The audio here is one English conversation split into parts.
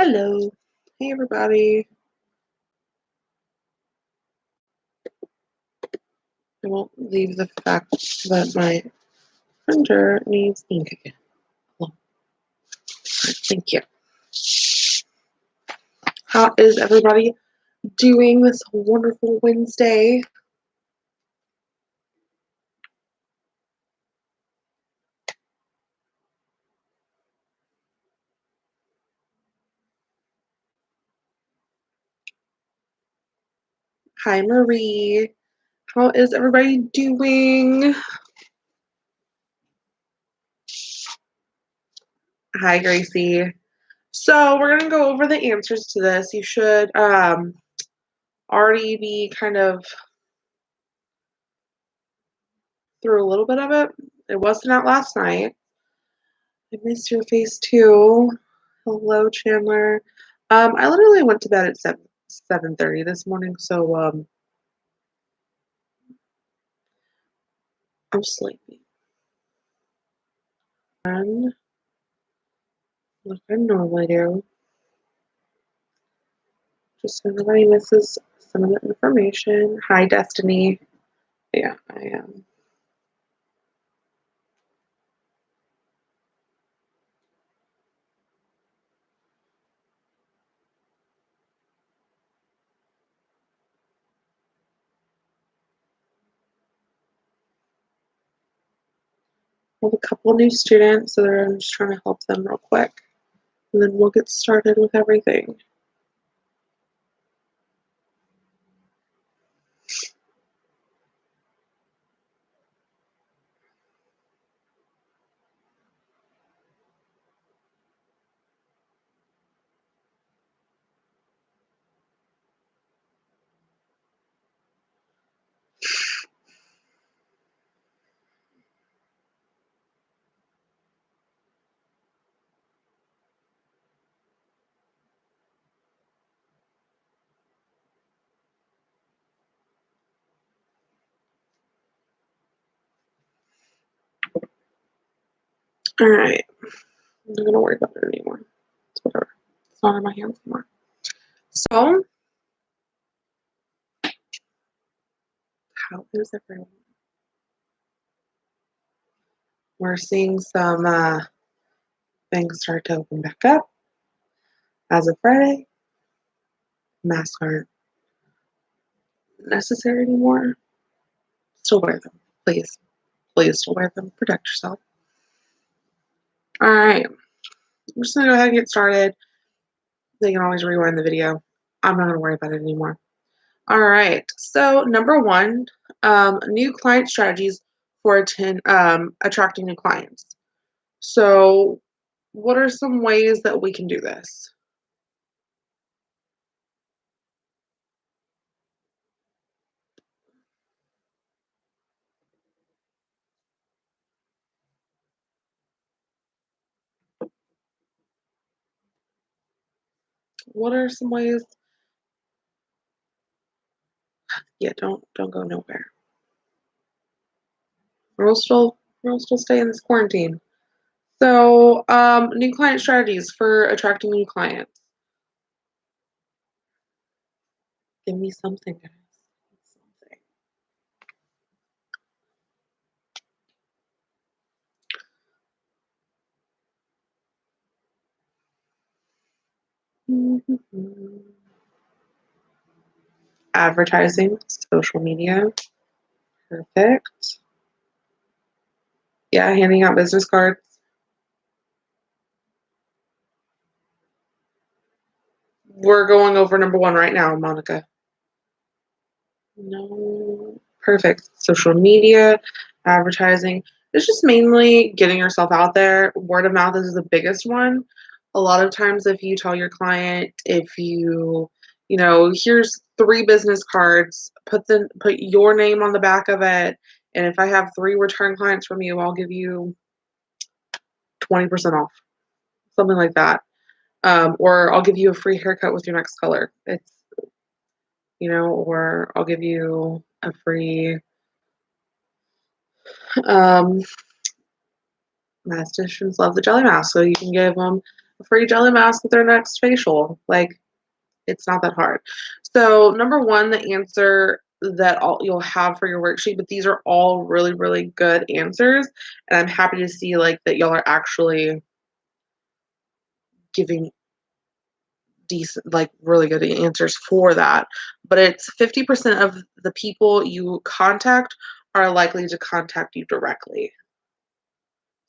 Hello. Hey, everybody. I won't leave the fact that my printer needs ink again. Well, thank you. How is everybody doing this wonderful Wednesday? Hi, Marie. How is everybody doing? Hi, Gracie. So we're going to go over the answers to this. You should already be kind of through a little bit of it. It wasn't out last night. I missed your face too. Hello, Chandler. I literally went to bed at 7:30 this morning, so I'm sleepy. And like I normally do, just so nobody misses some of the information. Hi, Destiny. Yeah, I am. I have a couple new students, so I'm just trying to help them real quick, and then we'll get started with everything. All right. I'm not gonna worry about it anymore. It's whatever. It's not in my hands anymore. So, how is everyone? We're seeing some things start to open back up as of Friday. Masks aren't necessary anymore. Still wear them, please. Please still wear them. Protect yourself. All right. I'm just gonna go ahead and get started. They can always rewind the video. I'm not gonna worry about it anymore. All right. So number one, new client strategies for attracting new clients. So, what are some ways that we can do this? What are some ways? Yeah, don't go nowhere. We'll still stay in this quarantine. So, new client strategies for attracting new clients. Give me something, guys. Something. Advertising, social media. Perfect. Yeah, handing out business cards. We're going over number one right now, Monica. No. Perfect. Social media, advertising. It's just mainly getting yourself out there. Word of mouth is the biggest one. A lot of times, if you tell your client, if here's 3 business cards, put your name on the back of it, and if I have 3 return clients from you, I'll give you 20% off, something like that. Or I'll give you a free haircut with your next color. Or I'll give you a free mathematicians love the jelly mask, so you can give them a free jelly mask with their next facial. Like, it's not that hard. So, number 1, the answer that all you'll have for your worksheet, but these are all really, really good answers, and I'm happy to see, like, that y'all are actually giving decent like, really good answers for that. But it's 50% of the people you contact are likely to contact you directly.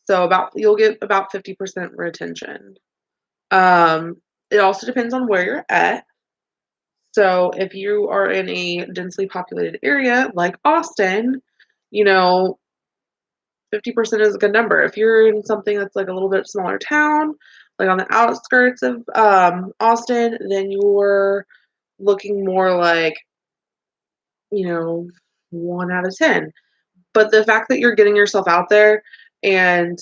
So, about you'll get about 50% retention. Um, it also depends on where you're at. So if you are in a densely populated area like Austin, you know, 50% is a good number. If you're in something that's like a little bit smaller town, like on the outskirts of Austin, then you're looking more like, you know, 1 out of 10. But the fact that you're getting yourself out there, and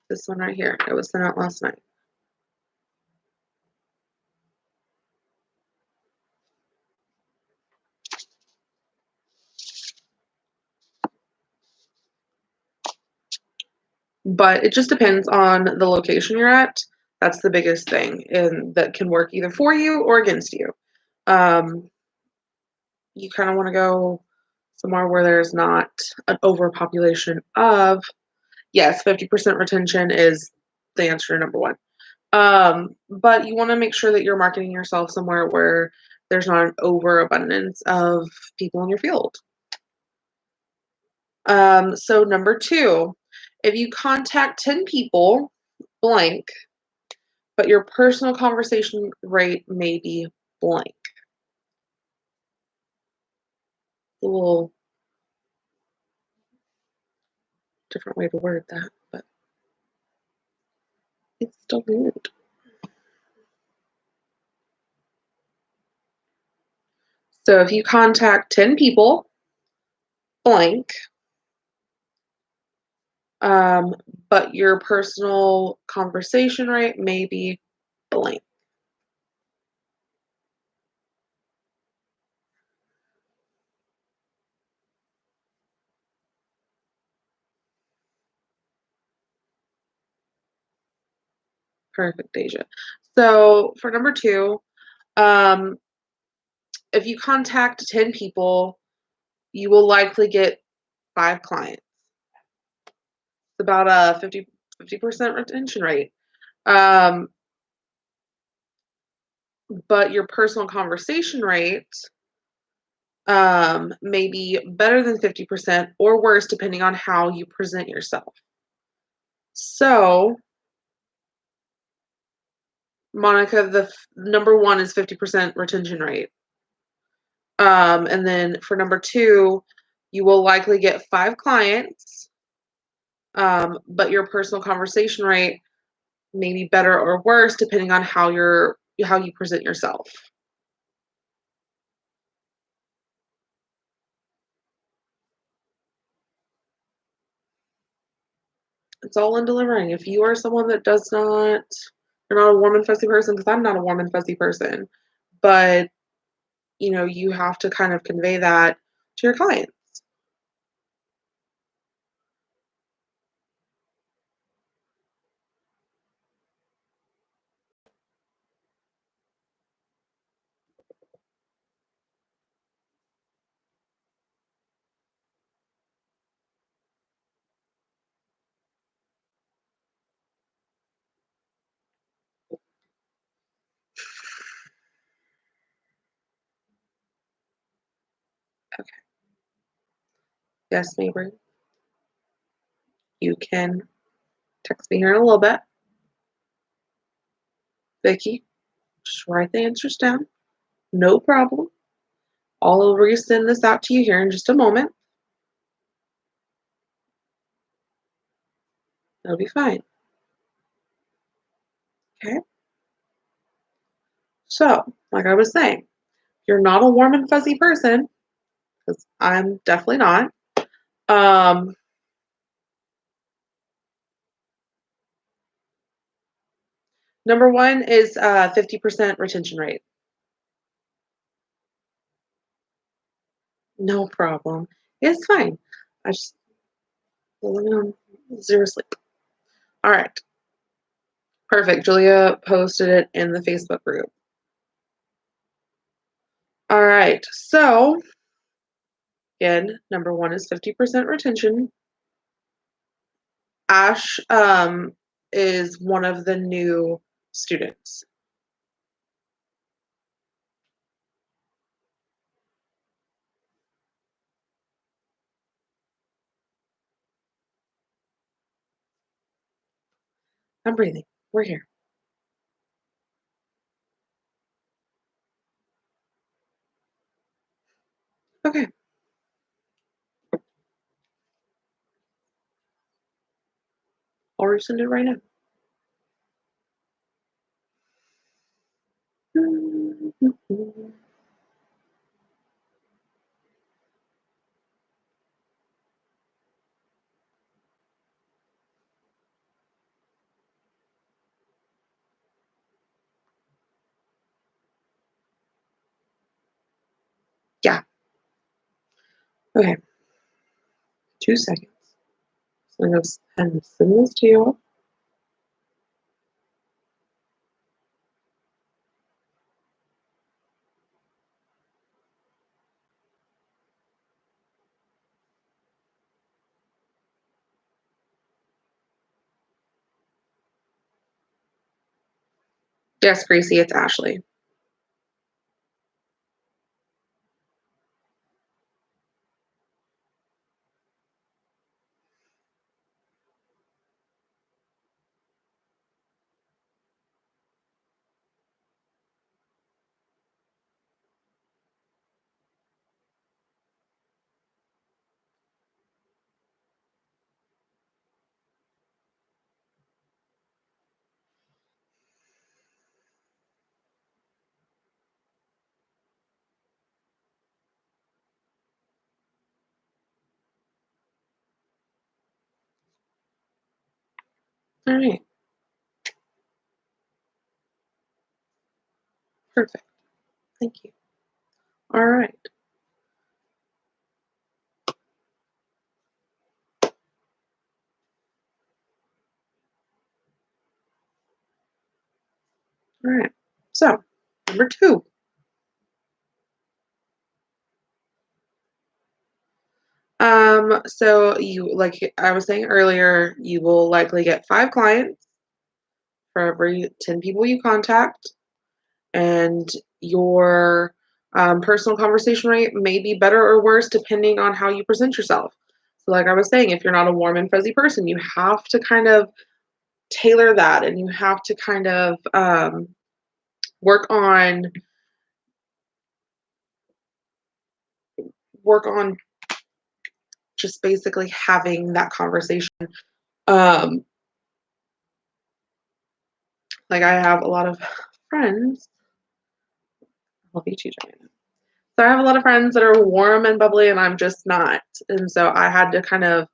this one right here, it was sent out last night. But it just depends on the location you're at. That's the biggest thing, and that can work either for you or against you. Um, you kind of want to go somewhere where there's not an overpopulation of, yes, 50% retention is the answer to number 1. But you want to make sure that you're marketing yourself somewhere where there's not an overabundance of people in your field. So number 2, if you contact 10 people, blank, but your personal conversation rate may be blank. A little different way to word that, but it's still good. So if you contact 10 people, blank, um, but your personal conversation rate may be blank. Perfect, Deja. So for number 2, um, if you contact 10 people, you will likely get 5 clients. It's about a 50% retention rate. Um, but your personal conversation rate may be better than 50% or worse, depending on how you present yourself. So, Monica, number 1 is 50% retention rate. And then for number 2, you will likely get 5 clients, but your personal conversation rate may be better or worse depending on how you present yourself. It's all in delivering. If you are someone that you're not a warm and fuzzy person, because I'm not a warm and fuzzy person, but you have to kind of convey that to your client. Okay. Yes, neighbor. You can text me here in a little bit. Vicky, just write the answers down. No problem. I'll resend this out to you here in just a moment. It'll be fine. Okay. So, like I was saying, you're not a warm and fuzzy person, because I'm definitely not. Um, Number 1 is 50% retention rate. No problem. It's fine. I just living on 0 sleep. All right. Perfect. Julia posted it in the Facebook group. All right. So, again, number one is 50% retention. Ash is one of the new students. I'm breathing. We're here. Okay. I'll resend it right now. Yeah. Okay. 2 seconds. So I'm going to send this to you. Yes, Gracie, it's Ashley. All right. Perfect. Thank you. All right. All right. So, number two. So you, like I was saying earlier, you will likely get 5 clients for every 10 people you contact, and your personal conversation rate may be better or worse depending on how you present yourself. So, like I was saying, if you're not a warm and fuzzy person, you have to kind of tailor that, and you have to kind of work on work on just basically having that conversation. Um, like I have a lot of friends. I'll beat you, Joanna. So I have a lot of friends that are warm and bubbly, and I'm just not. And so I had to kind of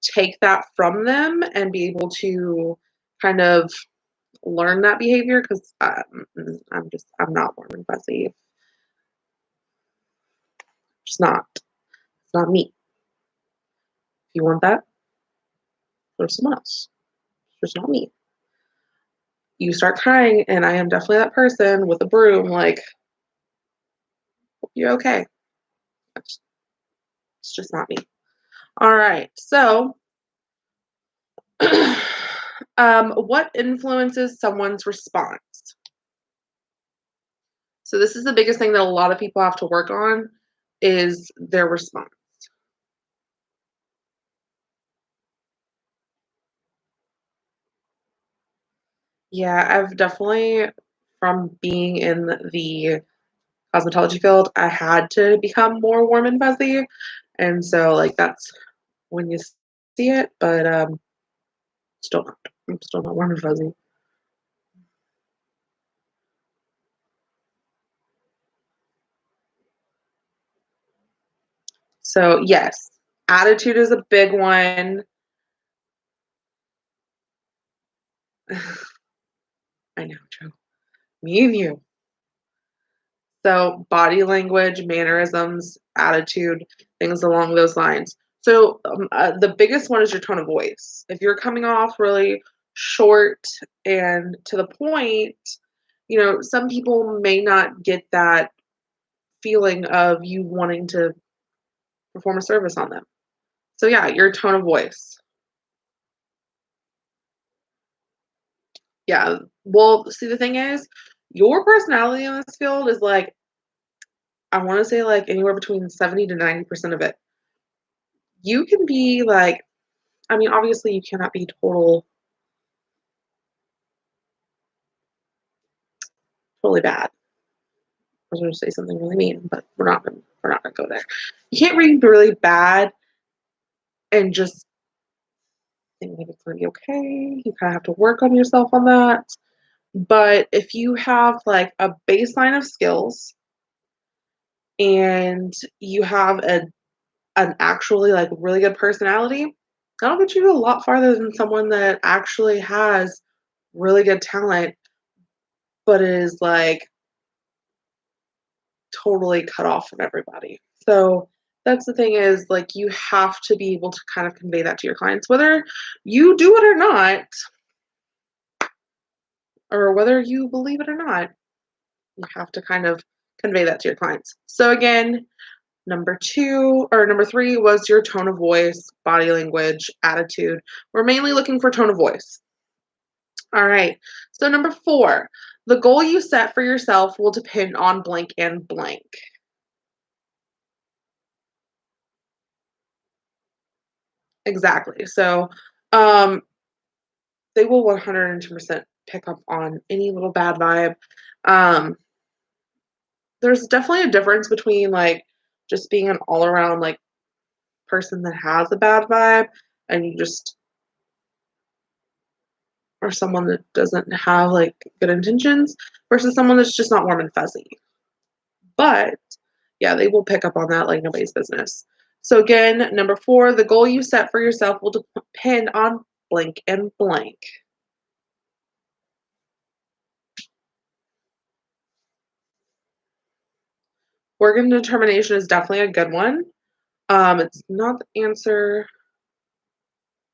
take that from them and be able to kind of learn that behavior because I'm not warm and fuzzy. It's not. It's not me. If you want that, go to someone else. It's just not me. You start crying, and I am definitely that person with a broom, like, you're okay. It's just not me. All right. So, what influences someone's response? So this is the biggest thing that a lot of people have to work on is their response. Yeah, I've definitely from being in the cosmetology field, I had to become more warm and fuzzy. And so like that's when you see it, but still not. I'm still not warm and fuzzy. So yes, attitude is a big one. I know, Joe. Me and you. So body language, mannerisms, attitude, things along those lines. So the biggest one is your tone of voice. If you're coming off really short and to the point, some people may not get that feeling of you wanting to perform a service on them. So yeah, your tone of voice. Yeah. Well, see, the thing is, your personality in this field is like, I want to say like anywhere between 70 to 90% of it. You can be like, I mean, obviously you cannot be totally bad. I was going to say something really mean, but we're not gonna go there. You can't be really bad and just think like it's gonna be okay. You kind of have to work on yourself on that. But if you have like a baseline of skills and you have an actually like really good personality, that'll get you a lot farther than someone that actually has really good talent but is like totally cut off from everybody. So that's the thing is like you have to be able to kind of convey that to your clients, whether you do it or not, or whether you believe it or not, you have to kind of convey that to your clients. So again, number three was your tone of voice, body language, attitude. We're mainly looking for tone of voice. All right. So number four, the goal you set for yourself will depend on blank and blank. Exactly. So um, they will 110% pick up on any little bad vibe. Um, there's definitely a difference between like just being an all around like person that has a bad vibe and you just or someone that doesn't have like good intentions versus someone that's just not warm and fuzzy. But yeah, they will pick up on that like nobody's business. So again, number four, the goal you set for yourself will depend on blank and blank. Organ determination is definitely a good one. It's not the answer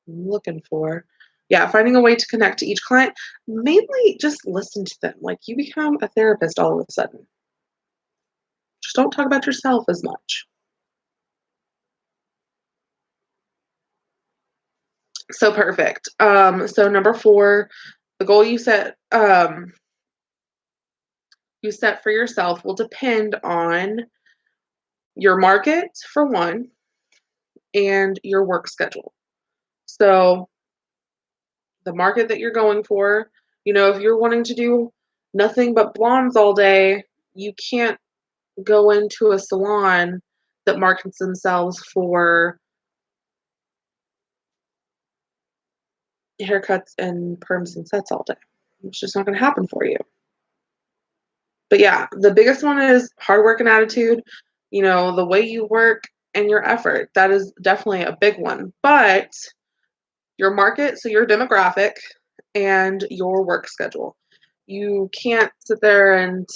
I'm looking for. Yeah, finding a way to connect to each client, mainly just listen to them. Like you become a therapist all of a sudden. Just don't talk about yourself as much. So perfect. So number four, the goal you set for yourself will depend on your market for one and your work schedule. So the market that you're going for, if you're wanting to do nothing but blondes all day, you can't go into a salon that markets themselves for haircuts and perms and sets all day. It's just not going to happen for you. But yeah, the biggest one is hard work and attitude, the way you work and your effort. That is definitely a big one. But your market, so your demographic and your work schedule. You can't sit there and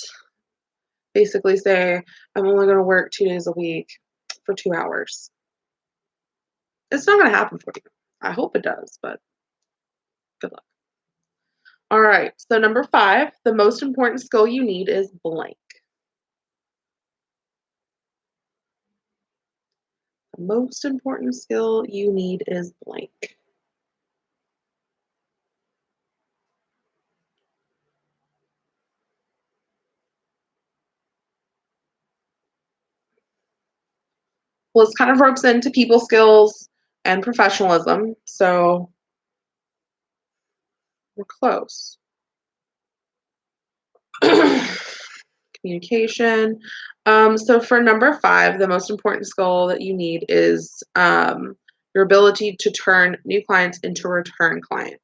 basically say, I'm only going to work 2 days a week for 2 hours. It's not going to happen for you. I hope it does, but good luck. All right. So, number five, the most important skill you need is blank. The most important skill you need is blank. Well, this kind of ropes into people skills and professionalism. So, we're close. Communication. So for number five, the most important skill that you need is your ability to turn new clients into return clients.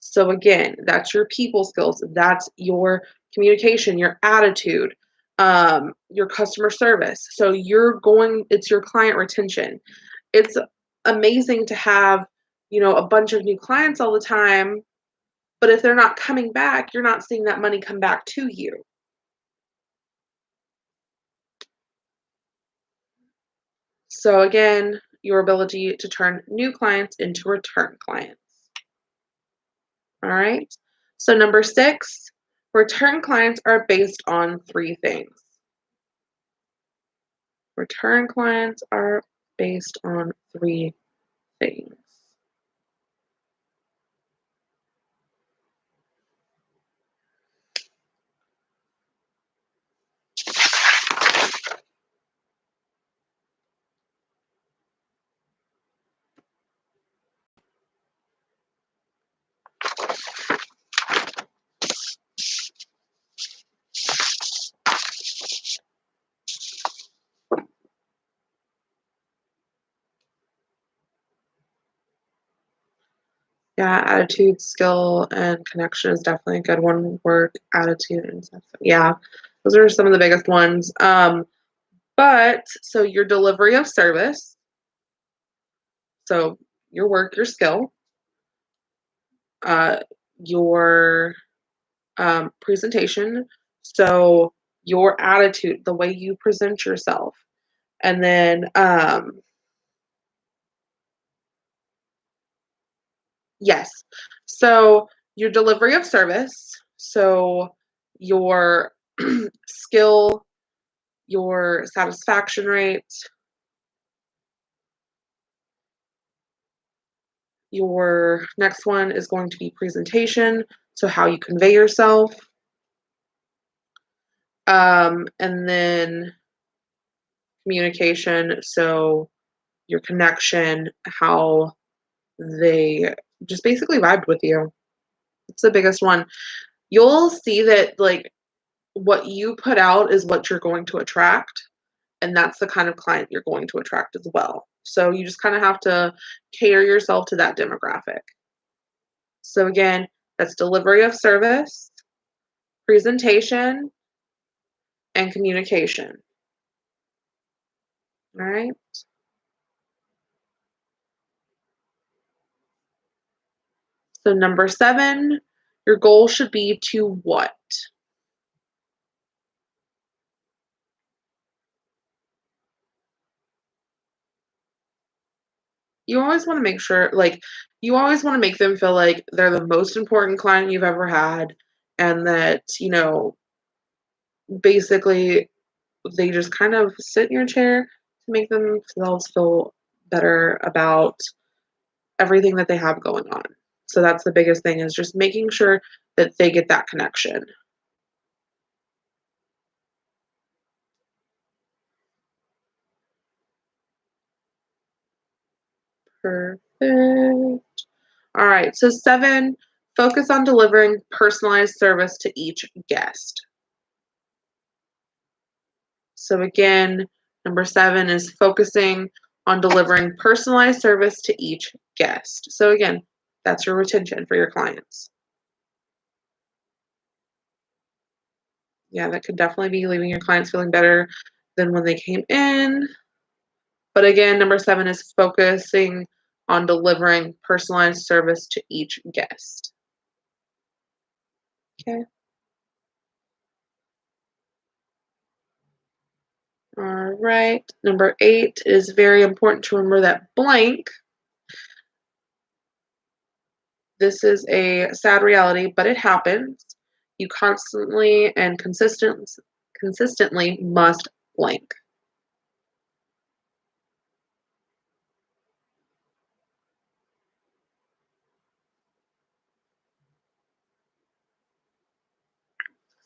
So again, that's your people skills. That's your communication, your attitude, your customer service. So it's your client retention. It's amazing to have, a bunch of new clients all the time, but if they're not coming back, you're not seeing that money come back to you. So again, your ability to turn new clients into return clients. All right. So number 6, return clients are based on 3 things. Return clients are based on 3 things. Yeah, attitude, skill, and connection is definitely a good one. Work, attitude, and stuff. Yeah, those are some of the biggest ones. But so your delivery of service, so your work, your skill, uh, your presentation, so your attitude, the way you present yourself, and then yes, so your delivery of service, so your skill, your satisfaction rate, your next one is going to be presentation, so how you convey yourself, and then communication, so your connection, how they just basically vibed with you. It's the biggest one. You'll see that like what you put out is what you're going to attract, and that's the kind of client you're going to attract as well. So you just kind of have to cater yourself to that demographic. So again, that's delivery of service, presentation, and communication. All right. So number 7, your goal should be to what? You always want to make sure, like, you always want to make them feel like they're the most important client you've ever had, and that, basically they just kind of sit in your chair to make themselves feel better about everything that they have going on. So that's the biggest thing is just making sure that they get that connection. Perfect. All right. So 7, focus on delivering personalized service to each guest. So again, number 7 is focusing on delivering personalized service to each guest. So again, that's your retention for your clients. Yeah, that could definitely be leaving your clients feeling better than when they came in. But again, number 7 is focusing on delivering personalized service to each guest. Okay. All right. Number 8 is very important to remember that blank. This is a sad reality, but it happens. You constantly and consistently must blank.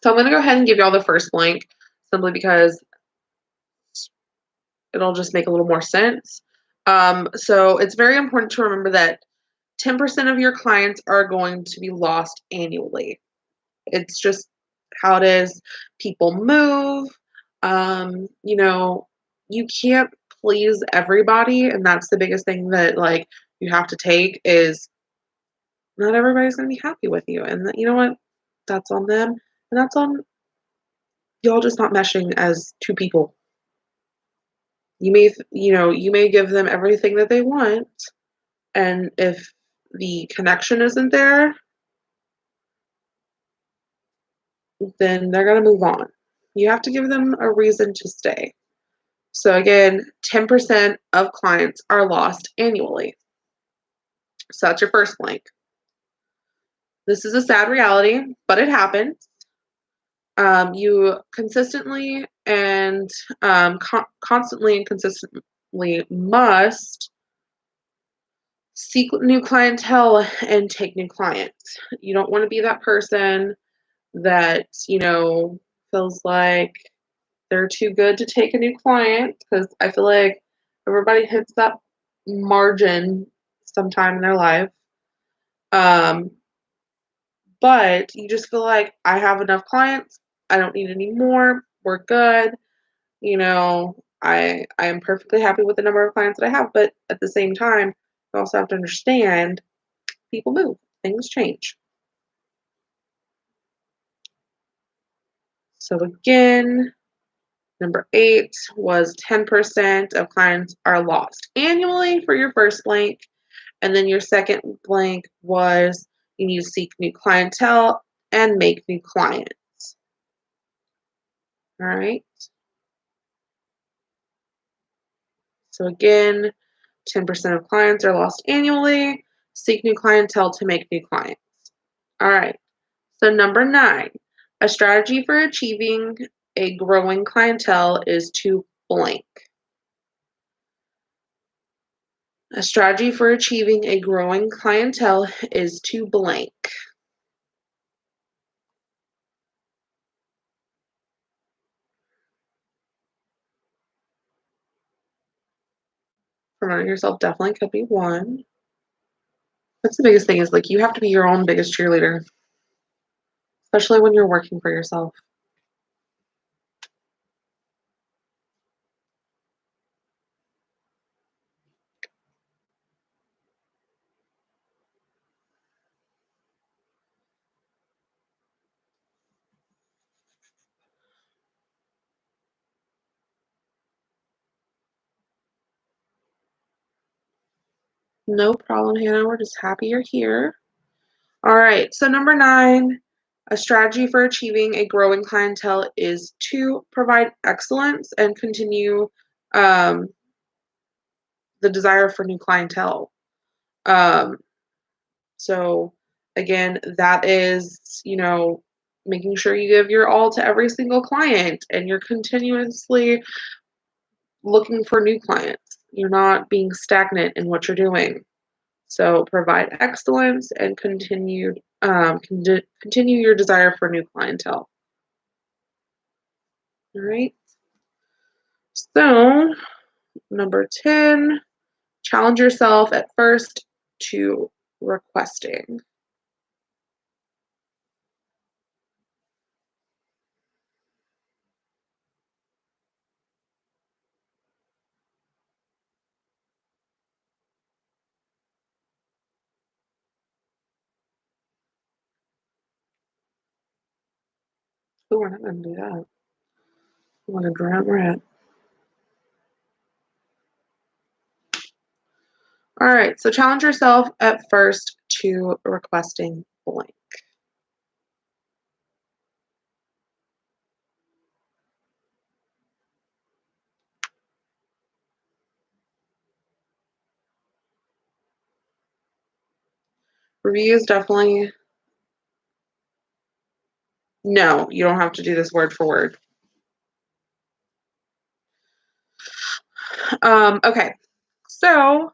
So I'm going to go ahead and give y'all the first blank simply because it'll just make a little more sense. So it's very important to remember that 10% of your clients are going to be lost annually. It's just how it is. People move. You can't please everybody, and that's the biggest thing that like you have to take is not everybody's going to be happy with you, and you know what? That's on them, and that's on y'all just not meshing as two people. You may give them everything that they want, and if the connection isn't there, then they're going to move on. You have to give them a reason to stay. So again, 10% of clients are lost annually. So that's your first blank. This is a sad reality, but it happens. You consistently and constantly and consistently must seek new clientele and take new clients. You don't want to be that person that, feels like they're too good to take a new client because I feel like everybody hits that margin sometime in their life. Um, but you just feel like I have enough clients. I don't need any more. We're good. I am perfectly happy with the number of clients that I have, but at the same time, you also have to understand people move, things change. So again, number 8 was 10% of clients are lost annually for your first blank. And then your second blank was you need to seek new clientele and make new clients. All right. So again, 10% of clients are lost annually. Seek new clientele to make new clients. All right. So number 9, a strategy for achieving a growing clientele is to blank. A strategy for achieving a growing clientele is to blank. Promoting yourself definitely could be one. That's the biggest thing is like you have to be your own biggest cheerleader, especially when you're working for yourself. No problem, Hannah. We're just happy you're here. All right. So number 9, a strategy for achieving a growing clientele is to provide excellence and continue um, the desire for new clientele. Um, so again, that is, making sure you give your all to every single client and you're continuously looking for new clients. You're not being stagnant in what you're doing. So provide excellence and continue your desire for new clientele. All right. So number 10, challenge yourself at first to requesting. Oh, we're not going to do that. We want to drown rat. All right. So challenge yourself at first to requesting blank. Reviews definitely. No, you don't have to do this word for word. Okay. So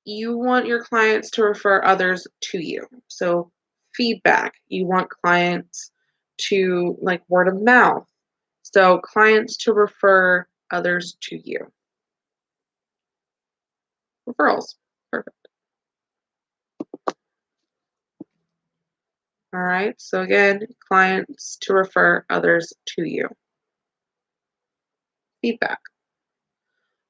you want your clients to refer others to you. So feedback, you want clients to like word of mouth. So clients to refer others to you. Referrals. Perfect. All right. So again, clients to refer others to you. Feedback.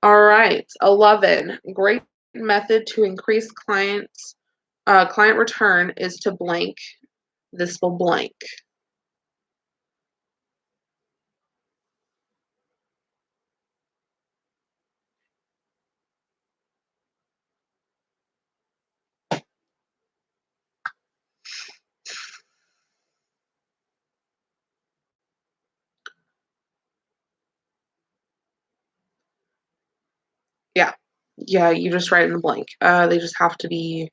All right. 11. Great method to increase client return is to blank. This will blank. Yeah. Yeah, you just write in the blank. They just have to be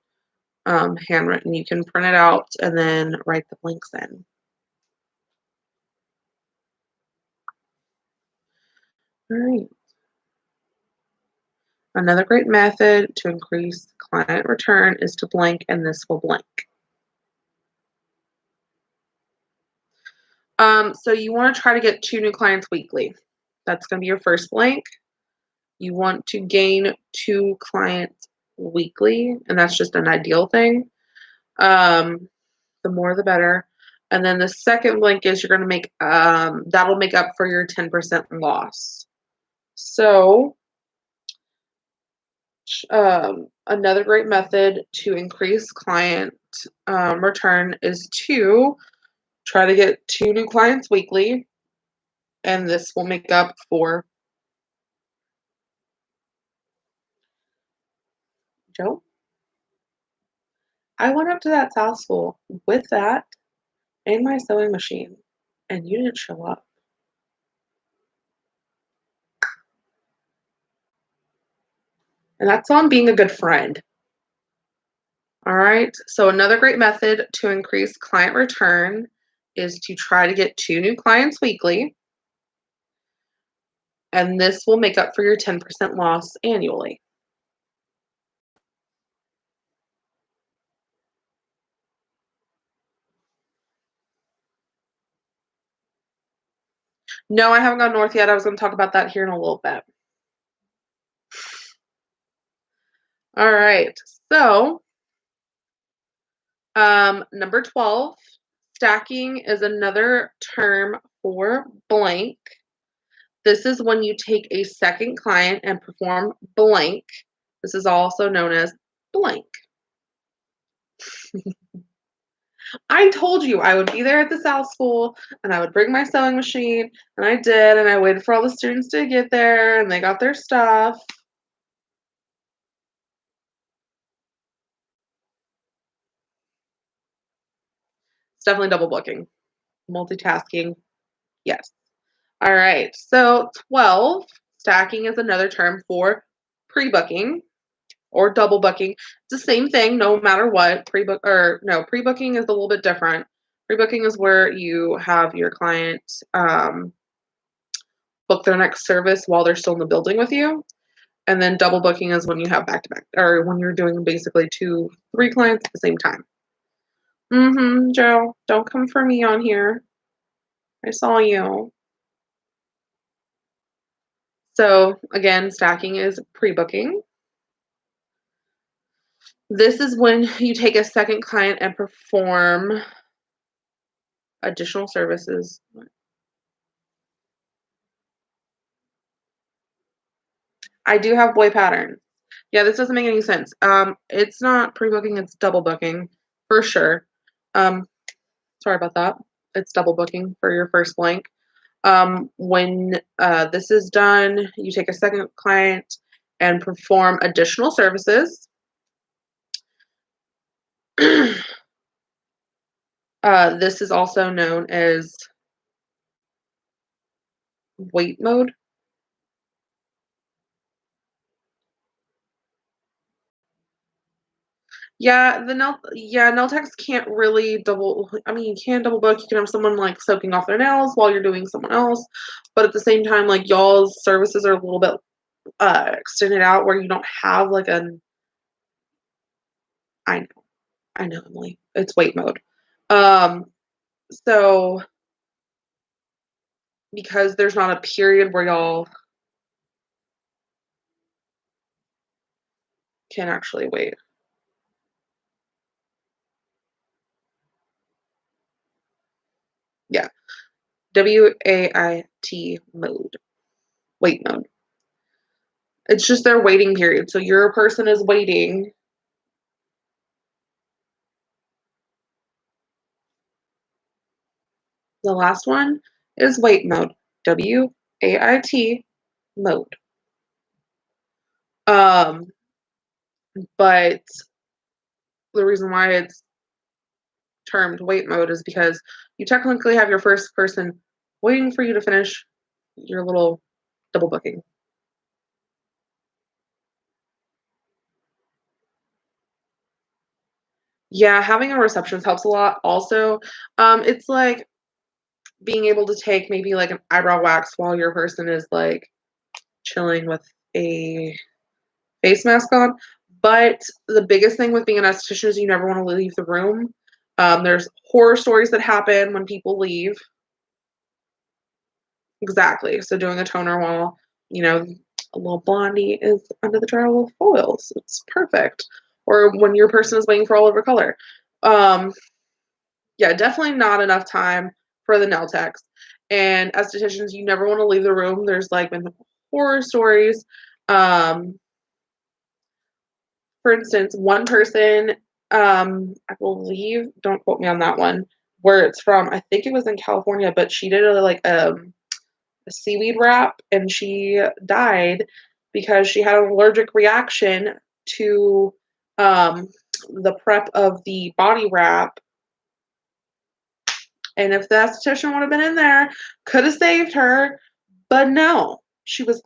handwritten. You can print it out and then write the blanks in. All right. Another great method to increase client return is to blank, and this will blank. So you want to try to get 2 new clients weekly. That's going to be your first blank. You want to gain 2 clients weekly, and that's just an ideal thing. The more the better. And then the second blank is you're going to make that'll make up for your 10% loss. So another great method to increase client return is to try to get 2 new clients weekly, and this will make up for Joe. I went up to that South School with that and my sewing machine, and you didn't show up. And that's on being a good friend. All right. So another great method to increase client return is to try to get 2 new clients weekly, and this will make up for your 10% loss annually. No, I haven't gone north yet. I was going to talk about that here in a little bit. All right. So, number 12, stacking is another term for blank. This is when you take a second client and perform blank. This is also known as blank. I told you I would be there at the South School and I would bring my sewing machine, and I did, and I waited for all the students to get there and they got their stuff. It's definitely double booking. Multitasking, yes. All right, so 12, stacking is another term for pre-booking or double booking. It's the same thing no matter what. Pre-booking is a little bit different. Pre-booking is where you have your client book their next service while they're still in the building with you. And then double booking is when you have back to back, or when you're doing basically 2, 3 clients at the same time. Joe, don't come for me on here. I saw you. So again, stacking is pre-booking. This is when you take a second client and perform additional services. I do have boy patterns. Yeah, this doesn't make any sense. It's not pre-booking, it's double booking for sure. Um, sorry about that. It's double booking for your first blank. When this is done, you take a second client and perform additional services. This is also known as wait mode. Nail techs can't really double. I mean, you can double book. You can have someone like soaking off their nails while you're doing someone else, but at the same time, like y'all's services are a little bit extended out where you don't have like an. I know, I know, Emily. It's wait mode. Um, so because there's not a period where y'all can actually wait. Yeah, WAIT mode, wait mode. It's just their waiting period. So your person is waiting. The last one is wait mode, WAIT mode. Um, but the reason why it's termed wait mode is because you technically have your first person waiting for you to finish your little double booking. Yeah, having a receptionist helps a lot also. It's like being able to take maybe, like, an eyebrow wax while your person is, like, chilling with a face mask on, but the biggest thing with being an esthetician is you never wanna leave the room. There's horror stories that happen when people leave. Exactly, so doing a toner while, you know, a little blondie is under the dryer with foils, it's perfect. Or when your person is waiting for all of her color. Um, yeah, definitely not enough time for the nail techs, and estheticians, you never wanna leave the room, there's, like, been horror stories, um, for instance, one person, I believe, don't quote me on that one, where it's from, I think it was in California, but she did a seaweed wrap and she died because she had an allergic reaction to um, the prep of the body wrap. And if the esthetician would have been in there, could have saved her. But no, she was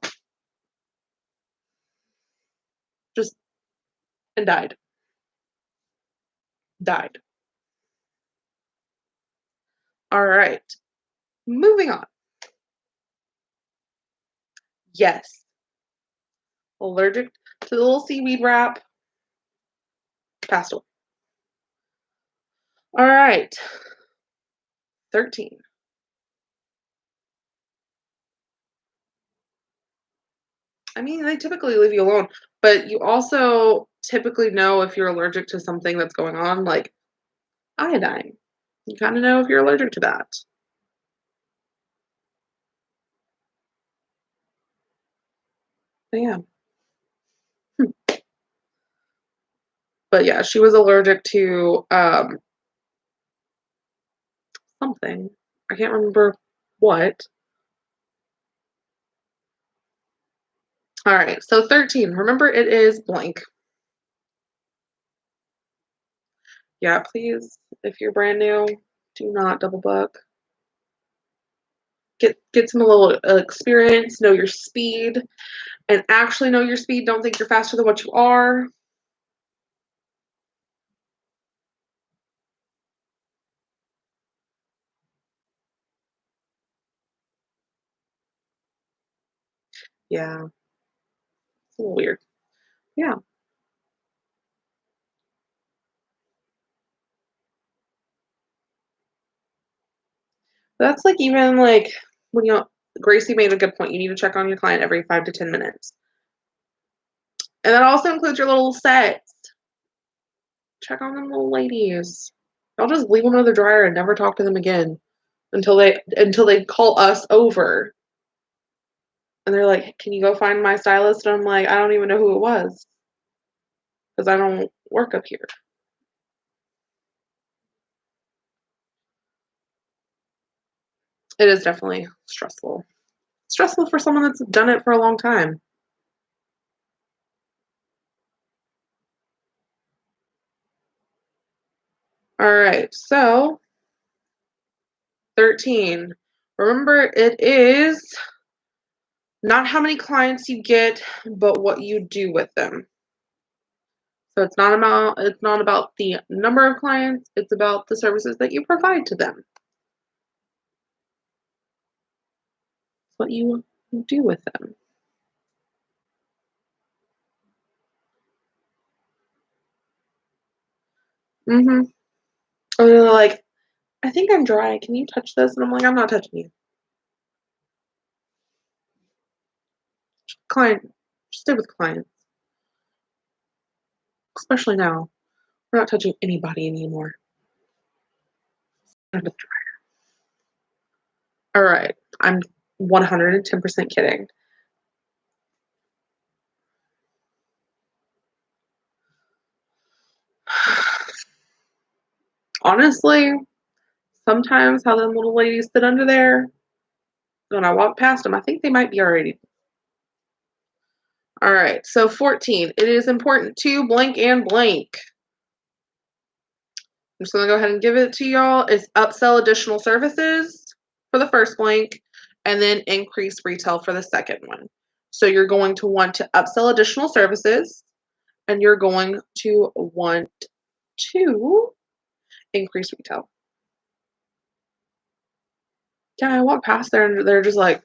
just and died. Died. All right. Moving on. Yes. Allergic to the little seaweed wrap. Passed away. All right. 13. I mean, they typically leave you alone, but you also typically know if you're allergic to something that's going on, like iodine. You kinda know if you're allergic to that. But yeah. Hmm. But yeah, she was allergic to, something. I can't remember what. Alright, so 13. Remember it is blank. Yeah, please, if you're brand new, do not double book. Get some little experience, know your speed, and actually know your speed. Don't think you're faster than what you are. Yeah, it's a little weird. Yeah. That's like even like when you Gracie made a good point. You need to check on your client every 5 to 10 minutes. And that also includes your little sets. Check on them little ladies. I'll just leave them under the dryer and never talk to them again until they call us over and they're like, "Can you go find my stylist?" And I'm like, "I don't even know who it was because I don't work up here." It is definitely stressful. Stressful for someone that's done it for a long time. All right, so 13. Remember, it is not how many clients you get, but what you do with them. So it's not about the number of clients, it's about the services that you provide to them. It's what you do with them. Mhm. Or they're like, "I think I'm dry. Can you touch this?" And I'm like, "I'm not touching you. Client, stay with clients, especially now. We're not touching anybody anymore." All right. I'm 110% kidding. Honestly, sometimes how them little ladies sit under there, when I walk past them, I think they might be already. All right, so 14. It is important to blank and blank. I'm just gonna go ahead and give it to y'all. Is upsell additional services for the first blank and then increase retail for the second one. So you're going to want to upsell additional services and you're going to want to increase retail. Yeah, I walk past there and they're just like,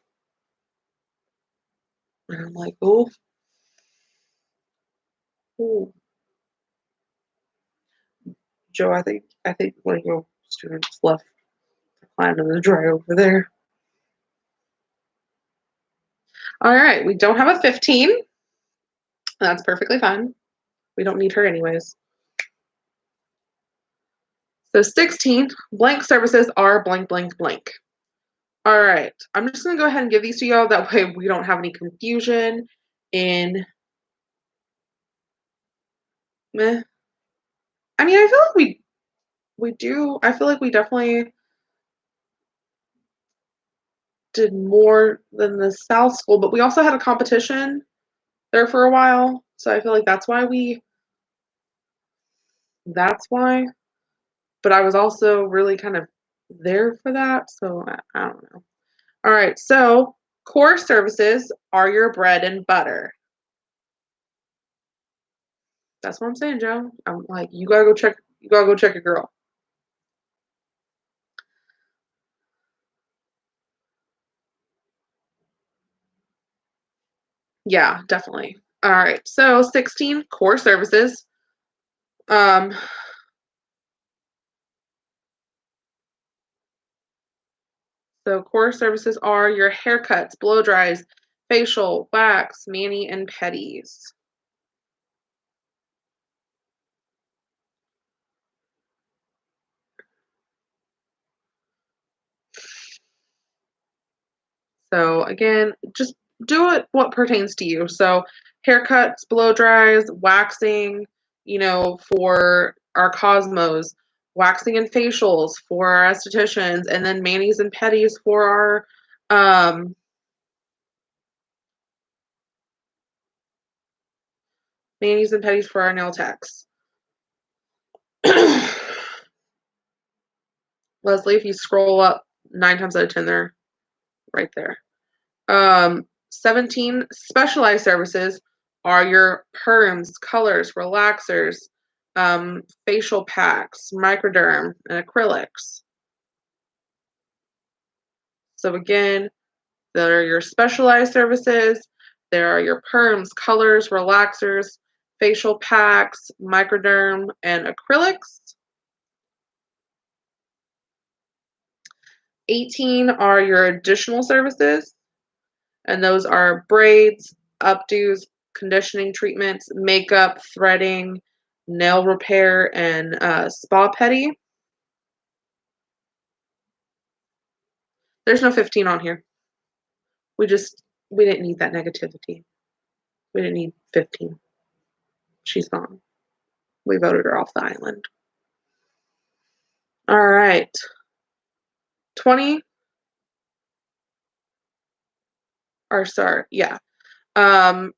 and I'm like, oh, ooh, Joe, I think one of your students left the plant in the dry over there. All right, we don't have a 15. That's perfectly fine. We don't need her anyways. So 16, blank services are blank, blank, blank. All right, I'm just gonna go ahead and give these to y'all. That way we don't have any confusion in, meh. I mean, I feel like we do. I feel like we definitely did more than the South School, but we also had a competition there for a while. So I feel like that's why. But I was also really kind of there for that. So I don't know. All right. So core services are your bread and butter. That's what I'm saying, Joe. I'm like, you gotta go check a girl. Yeah, definitely. All right. So 16 core services. Um, so core services are your haircuts, blow dries, facial, wax, mani, and pedis. So again, just do it what pertains to you. So haircuts, blow dries, waxing, for our cosmos, waxing and facials for our estheticians, and then manis and pedis for our manis and pedis for our nail techs. Leslie, if you scroll up 9 times out of 10, they're right there. 17 specialized services are your perms, colors, relaxers, facial packs, microderm, and acrylics. So again, there are your specialized services. There are your perms, colors, relaxers, facial packs, microderm, and acrylics. 18 are your additional services, and those are braids, updos, conditioning treatments, makeup, threading, nail repair, and spa pedi. There's no 15 on here. We didn't need that negativity. We didn't need 15. She's gone. We voted her off the island. All right. 20 or sorry, yeah. Um,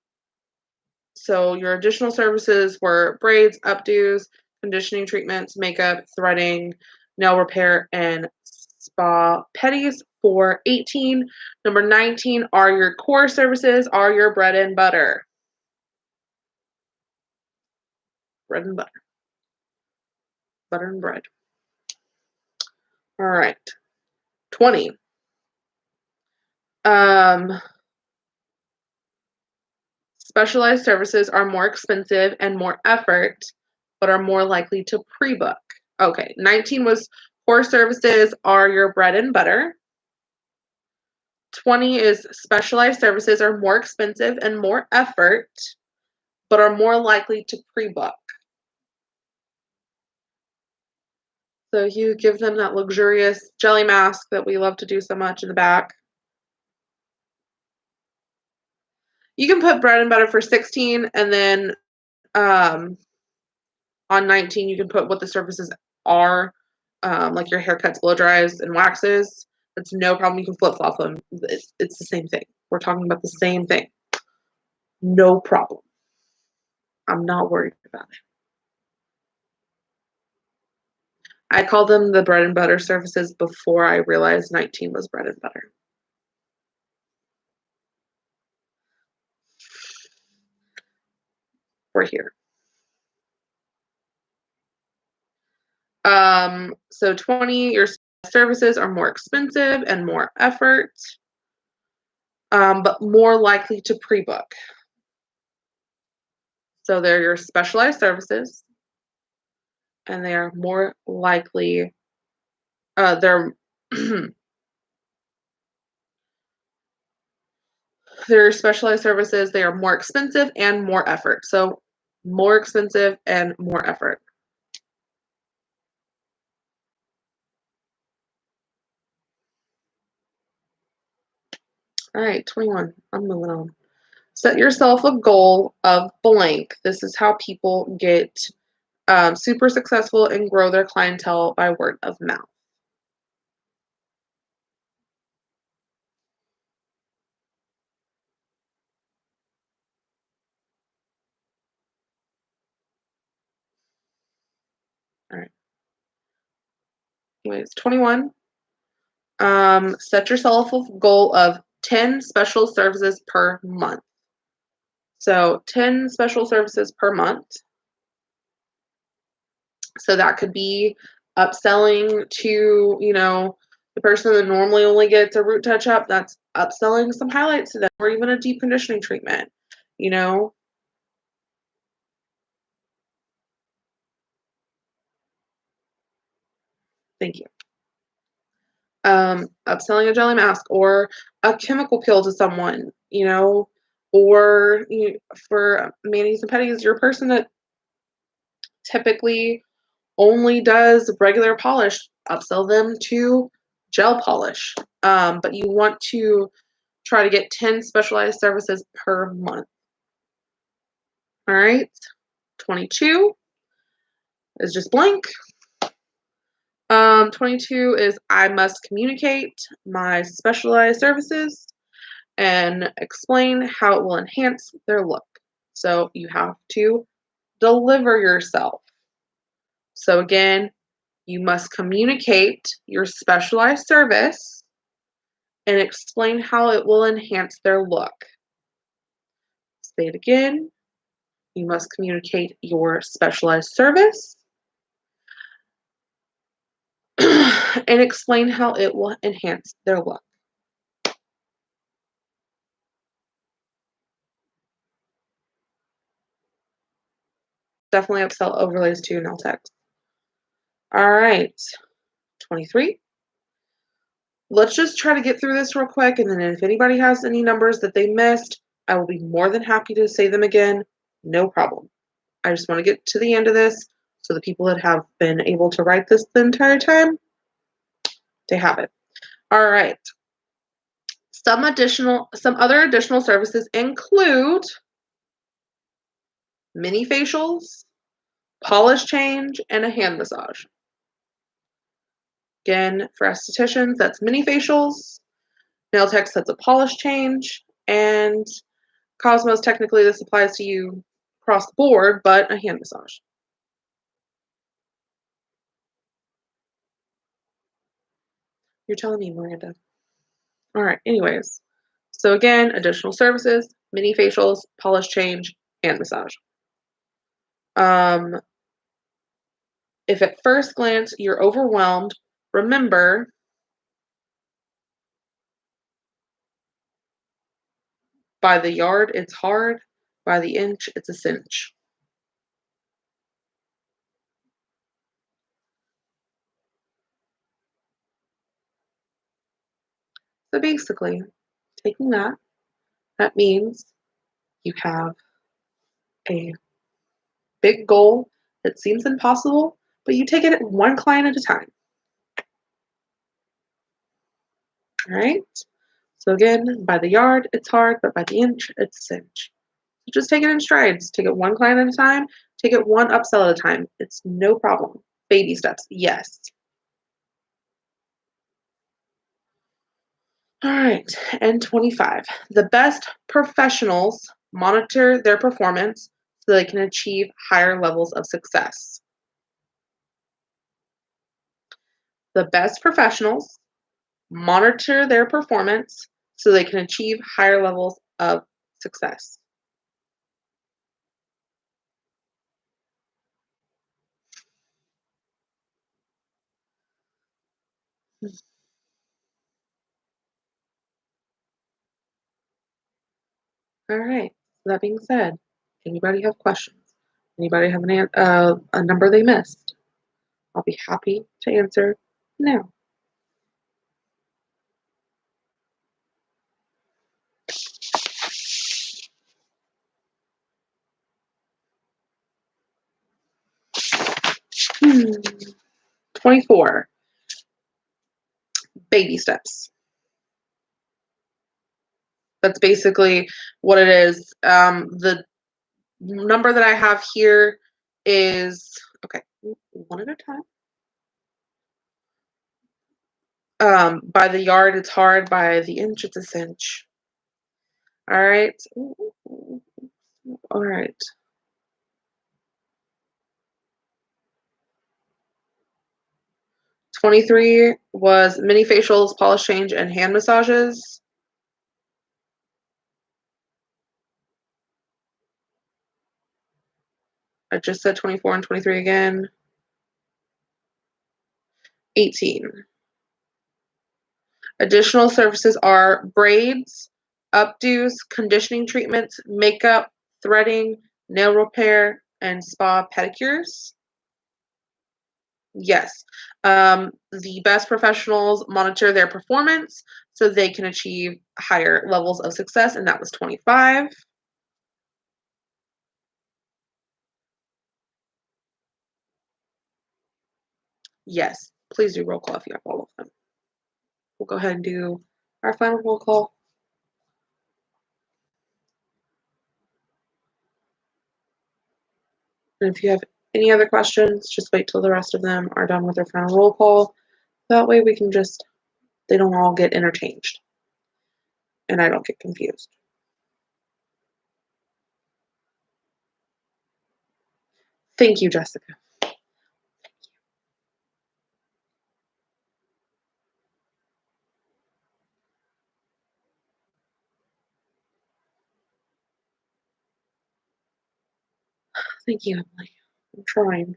so your additional services were braids, updos, conditioning treatments, makeup, threading, nail repair, and spa pedis for 18. Number 19 are your core services, are your bread and butter. Bread and butter. Butter and bread. All right. 20. Um, Specialized services are more expensive and more effort, but are more likely to pre-book. Okay, 19 was core services are your bread and butter. 20 is specialized services are more expensive and more effort, but are more likely to pre-book. So you give them that luxurious jelly mask that we love to do so much in the back. You can put bread and butter for 16, and then um, on 19 you can put what the services are, like your haircuts, blow dries, and waxes. It's no problem. You can flip flop them. It's the same thing. We're talking about the same thing. No problem. I'm not worried about it. I called them the bread and butter services before I realized 19 was bread and butter. We're here. So 20, your services are more expensive and more effort, but more likely to pre-book. So they're your specialized services, and they are more likely. They're they're specialized services. They are more expensive and more effort. So more expensive and more effort. All right, 21. I'm moving on. Set yourself a goal of blank. This is how people get super successful and grow their clientele by word of mouth. All right. Anyways, 21. Set yourself a goal of 10 special services per month. So 10 special services per month. So that could be upselling to, the person that normally only gets a root touch up, that's upselling some highlights to them, or even a deep conditioning treatment, you know. Thank you. Upselling a jelly mask or a chemical peel to someone, or for manis and petties, you're a person that typically only does regular polish, upsell them to gel polish. But you want to try to get 10 specialized services per month. All right. 22 is just blank. 22 is I must communicate my specialized services and explain how it will enhance their look. So you have to deliver yourself. So again, you must communicate your specialized service and explain how it will enhance their look. Say it again. You must communicate your specialized service and explain how it will enhance their look. Definitely upsell overlays to nail techs. All right, 23. Let's just try to get through this real quick, and then if anybody has any numbers that they missed, I will be more than happy to say them again. No problem. I just want to get to the end of this so the people that have been able to write this the entire time, they have it. All right. Some other additional services include mini facials, polish change, and a hand massage. Again, for estheticians, that's mini facials. Nail techs, that's a polish change. And Cosmos, technically, this applies to you across the board, but a hand massage. You're telling me, Miranda. All right, anyways. So again, additional services, mini facials, polish change, hand massage. Um, if at first glance you're overwhelmed, remember by the yard it's hard, by the inch it's a cinch. So basically, taking that means you have a big goal that seems impossible, but you take it one client at a time. All right? So again, by the yard, it's hard, but by the inch, it's a cinch. So just take it in strides. Take it one client at a time. Take it one upsell at a time. It's no problem. Baby steps, yes. All right, and 25. The best professionals monitor their performance so they can achieve higher levels of success. The best professionals monitor their performance so they can achieve higher levels of success. All right. That being said, anybody have questions? Anybody have a number they missed? I'll be happy to answer now. 24. Baby steps. That's basically what it is. The number that I have here is okay, one at a time. By the yard, it's hard. By the inch, it's a cinch. All right. All right. 23 was mini facials, polish change, and hand massages. I just said 24 and 23 again. 18. Additional services are braids, updos, conditioning treatments, makeup, threading, nail repair, and spa pedicures. Yes. The best professionals monitor their performance so they can achieve higher levels of success, and that was 25. Yes. Please do roll call if you have all of them. We'll go ahead and do our final roll call. And if you have any other questions, just wait till the rest of them are done with their final roll call. That way we can just, they don't all get interchanged and I don't get confused. Thank you, Jessica. Thank you, Emily. I'm trying.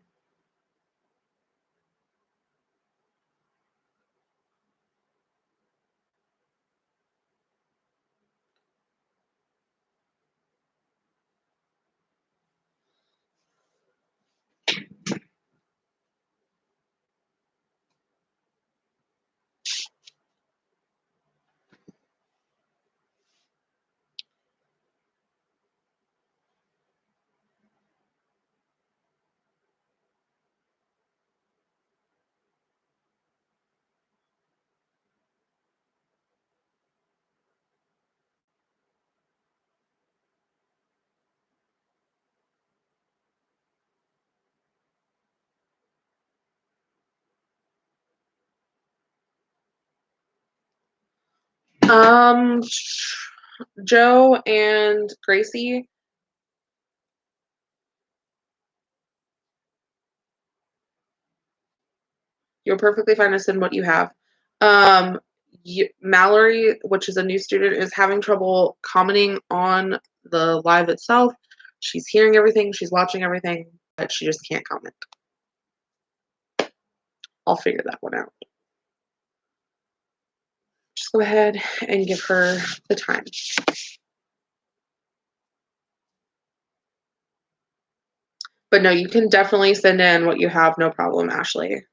Um, Joe and Gracie, you're perfectly fine to send what you have. Um, Mallory, which is a new student, is having trouble commenting on the live itself. She's hearing everything, she's watching everything, but she just can't comment. I'll figure that one out. Just go ahead and give her the time. But no, you can definitely send in what you have, no problem, Ashley.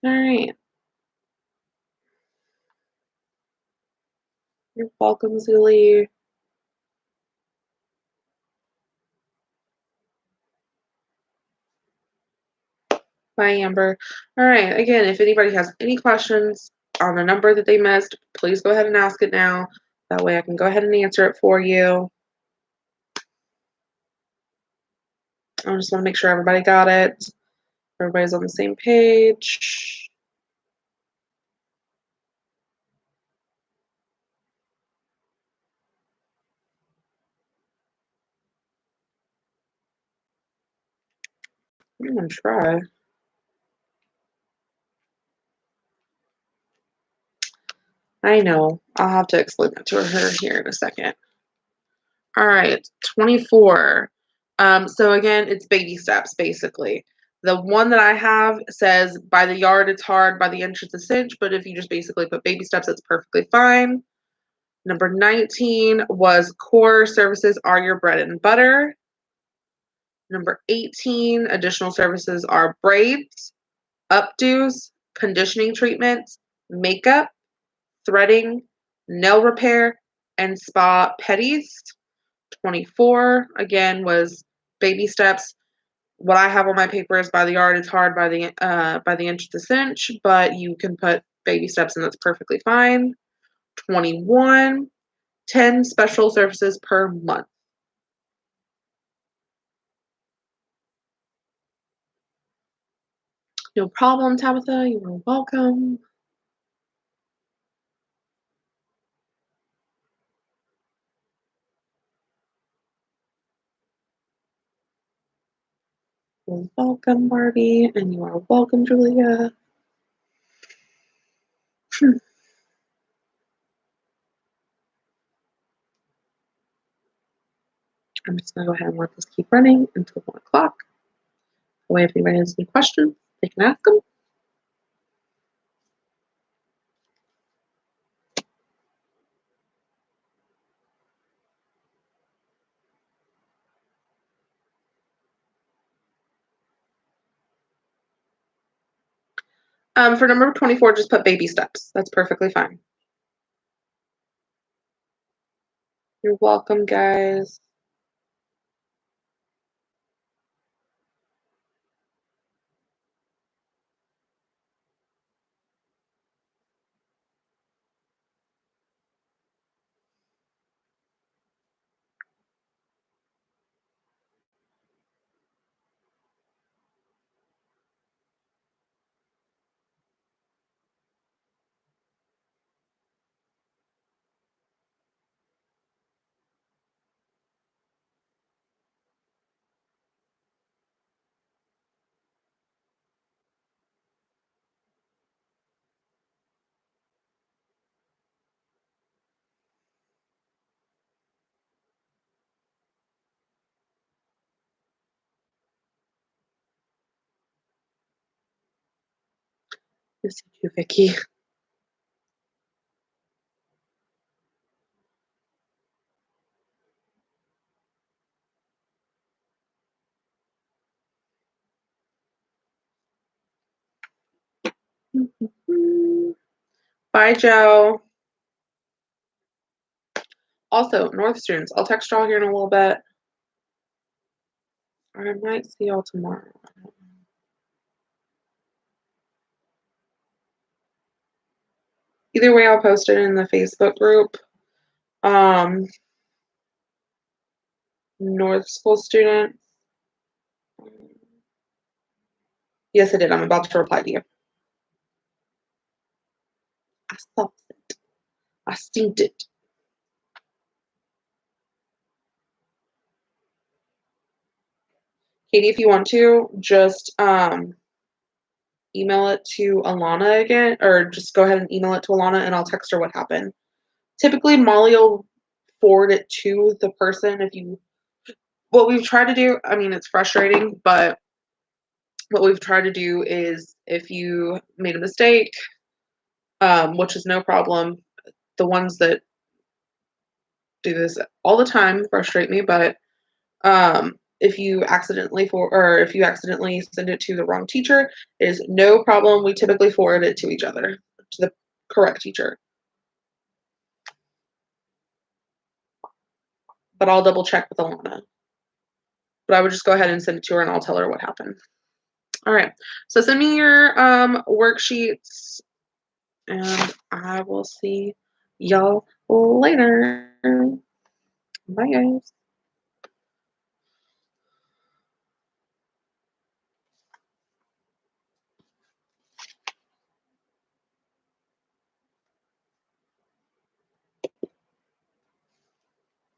All right. You're welcome, Zuli. Bye, Amber. All right. Again, if anybody has any questions on a number that they missed, please go ahead and ask it now. That way I can go ahead and answer it for you. I just want to make sure everybody got it. Everybody's on the same page. I'm going to try. I know. I'll have to explain that to her here in a second. All right, 24. So again, it's baby steps basically. The one that I have says by the yard it's hard, by the inch it's a cinch, but if you just basically put baby steps, it's perfectly fine. Number 19 was core services are your bread and butter. Number 18, additional services are braids, updos, conditioning treatments, makeup, threading, nail repair, and spa petties. 24, again, was baby steps. What I have on my paper is by the yard, it's hard, by the inch, it's a cinch, but you can put baby steps and that's perfectly fine. 21, 10 special services per month. No problem, Tabitha. You are welcome. You're welcome, Barbie, and you are welcome, Julia. I'm just gonna go ahead and let this keep running until 1 o'clock. That way, if anybody has any questions, they can ask them. For number 24, just put baby steps. That's perfectly fine. You're welcome, guys. Miss you, Vicky. Bye, Joe. Also, North students, I'll text y'all here in a little bit. Or I might see y'all tomorrow. Either way, I'll post it in the Facebook group. North School students. Yes, I did. I'm about to reply to you. I saw it. I seen it. Katie, if you want to, just email it to Alana again, or just go ahead and email it to Alana and I'll text her what happened. Typically, Molly will forward it to the person if you. What we've tried to do, I mean, it's frustrating, but what we've tried to do is if you made a mistake, which is no problem, the ones that do this all the time frustrate me, but if you accidentally send it to the wrong teacher, it is no problem. We typically forward it to each other, to the correct teacher. But I'll double check with Alana. But I would just go ahead and send it to her and I'll tell her what happened. All right. So send me your worksheets and I will see y'all later. Bye, guys.